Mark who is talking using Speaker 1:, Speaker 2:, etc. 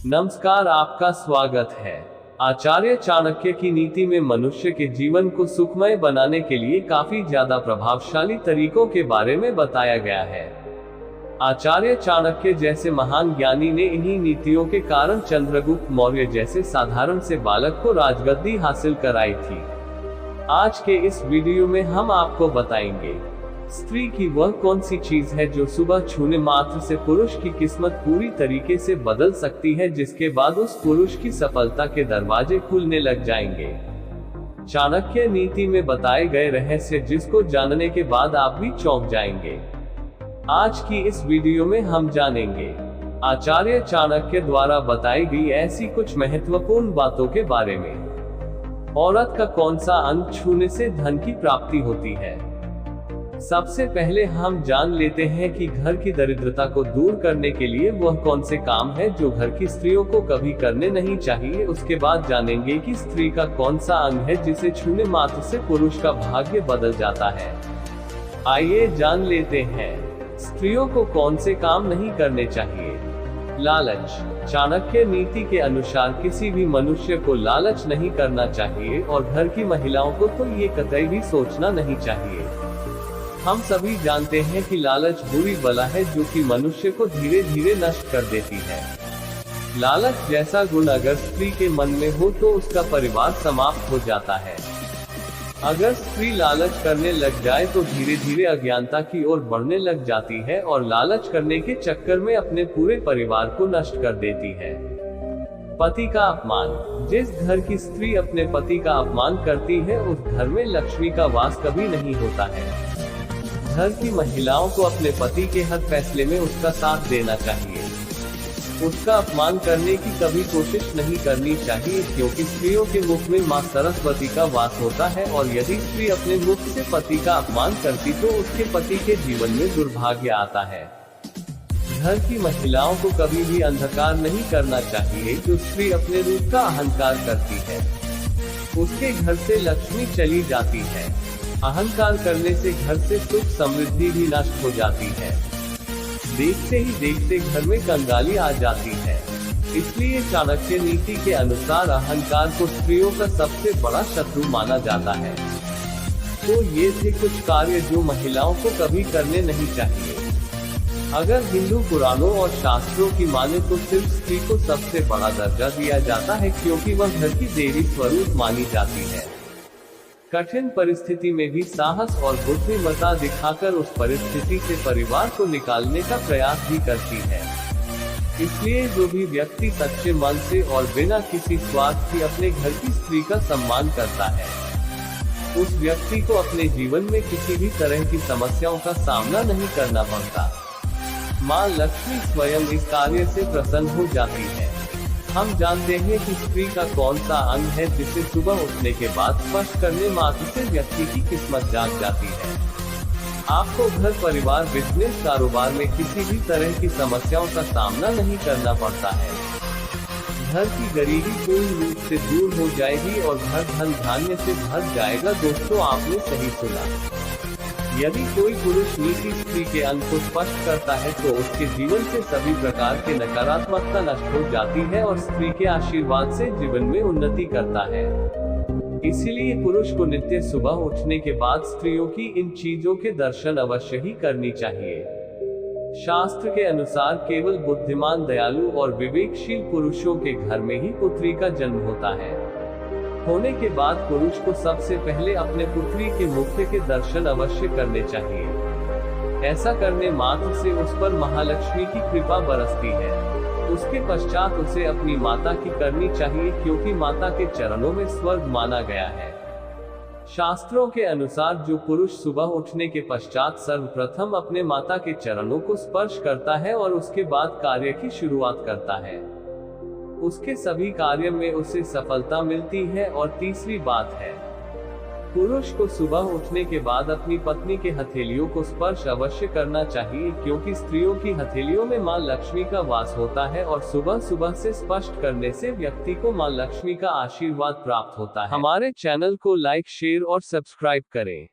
Speaker 1: नमस्कार, आपका स्वागत है। आचार्य चाणक्य की नीति में मनुष्य के जीवन को सुखमय बनाने के लिए काफी ज्यादा प्रभावशाली तरीकों के बारे में बताया गया है। आचार्य चाणक्य जैसे महान ज्ञानी ने इन्हीं नीतियों के कारण चंद्रगुप्त मौर्य जैसे साधारण से बालक को राजगद्दी हासिल कराई थी। आज के इस वीडियो में हम आपको बताएंगे स्त्री की वह कौन सी चीज है जो सुबह छूने मात्र से पुरुष की किस्मत पूरी तरीके से बदल सकती है, जिसके बाद उस पुरुष की सफलता के दरवाजे खुलने लग जाएंगे। चाणक्य नीति में बताए गए रहस्य जिसको जानने के बाद आप भी चौंक जाएंगे। आज की इस वीडियो में हम जानेंगे आचार्य चाणक्य द्वारा बताई गई ऐसी कुछ महत्वपूर्ण बातों के बारे में। औरत का कौन सा अंग छूने से धन की प्राप्ति होती है। सबसे पहले हम जान लेते हैं कि घर की दरिद्रता को दूर करने के लिए वह कौन से काम है जो घर की स्त्रियों को कभी करने नहीं चाहिए। उसके बाद जानेंगे कि स्त्री का कौन सा अंग है जिसे छूने मात्र से पुरुष का भाग्य बदल जाता है। आइए जान लेते हैं स्त्रियों को कौन से काम नहीं करने चाहिए। लालच। चाणक्य नीति के अनुसार किसी भी मनुष्य को लालच नहीं करना चाहिए और घर की महिलाओं को तो ये कतई भी सोचना नहीं चाहिए। हम सभी जानते हैं कि लालच बुरी बला है जो कि मनुष्य को धीरे धीरे नष्ट कर देती है। लालच जैसा गुण अगर स्त्री के मन में हो तो उसका परिवार समाप्त हो जाता है। अगर स्त्री लालच करने लग जाए तो धीरे धीरे अज्ञानता की ओर बढ़ने लग जाती है और लालच करने के चक्कर में अपने पूरे परिवार को नष्ट कर देती है। पति का अपमान। जिस घर की स्त्री अपने पति का अपमान करती है उस घर में लक्ष्मी का वास कभी नहीं होता है। घर की महिलाओं को अपने पति के हर फैसले में उसका साथ देना चाहिए। उसका अपमान करने की कभी कोशिश नहीं करनी चाहिए, क्योंकि स्त्रियों के मुख में मां सरस्वती का वास होता है और यदि स्त्री अपने मुख से पति का अपमान करती तो उसके पति के जीवन में दुर्भाग्य आता है। घर की महिलाओं को कभी भी अंधकार नहीं करना चाहिए। जो स्त्री अपने रूप का अहंकार करती है उसके घर से लक्ष्मी चली जाती है। अहंकार करने से घर से सुख समृद्धि भी नष्ट हो जाती है। देखते ही देखते घर में कंगाली आ जाती है। इसलिए चाणक्य नीति के अनुसार अहंकार को स्त्रियों का सबसे बड़ा शत्रु माना जाता है। तो ये थे कुछ कार्य जो महिलाओं को कभी करने नहीं चाहिए। अगर हिंदू पुराणों और शास्त्रों की माने तो सिर्फ स्त्री को सबसे बड़ा दर्जा दिया जाता है, क्योंकि वह घर की देवी स्वरूप मानी जाती है। कठिन परिस्थिति में भी साहस और बुद्धिमत्ता दिखाकर उस परिस्थिति से परिवार को निकालने का प्रयास भी करती है। इसलिए जो भी व्यक्ति सच्चे मन से और बिना किसी स्वार्थ के अपने घर की स्त्री का सम्मान करता है उस व्यक्ति को अपने जीवन में किसी भी तरह की समस्याओं का सामना नहीं करना पड़ता। मां लक्ष्मी स्वयं इस कार्य से प्रसन्न हो जाती है। हम जानते हैं कि स्त्री का कौन सा अंग है जिसे सुबह उठने के बाद स्पर्श करने मात्र से व्यक्ति की किस्मत जाग जाती है। आपको घर परिवार बिजनेस कारोबार में किसी भी तरह की समस्याओं का सामना नहीं करना पड़ता है। घर की गरीबी पूर्ण रूप से दूर हो जाएगी और घर धन धान्य से भर जाएगा। दोस्तों, आपने सही सुना। यदि कोई पुरुष नीति स्त्री के अंग को स्पष्ट करता है तो उसके जीवन से सभी प्रकार के नकारात्मकता नष्ट हो जाती है और स्त्री के आशीर्वाद से जीवन में उन्नति करता है। इसीलिए पुरुष को नित्य सुबह उठने के बाद स्त्रियों की इन चीजों के दर्शन अवश्य ही करनी चाहिए। शास्त्र के अनुसार केवल बुद्धिमान, दयालु और विवेकशील पुरुषों के घर में ही पुत्री का जन्म होता है। होने के बाद पुरुष को सबसे पहले अपने पुत्री के मुख के दर्शन अवश्य करने चाहिए। ऐसा करने मात्र से उस पर महालक्ष्मी की कृपा बरसती है। उसके पश्चात उसे अपनी माता की करनी चाहिए, क्योंकि माता के चरणों में स्वर्ग माना गया है। शास्त्रों के अनुसार जो पुरुष सुबह उठने के पश्चात सर्वप्रथम अपने माता के चरणों को स्पर्श करता है और उसके बाद कार्य की शुरुआत करता है उसके सभी कार्य में उसे सफलता मिलती है। और तीसरी बात है, पुरुष को सुबह उठने के बाद अपनी पत्नी के हथेलियों को स्पर्श अवश्य करना चाहिए, क्योंकि स्त्रियों की हथेलियों में मां लक्ष्मी का वास होता है और सुबह सुबह से स्पर्श करने से व्यक्ति को मां लक्ष्मी का आशीर्वाद प्राप्त होता है। हमारे चैनल को लाइक, शेयर और सब्सक्राइब करें।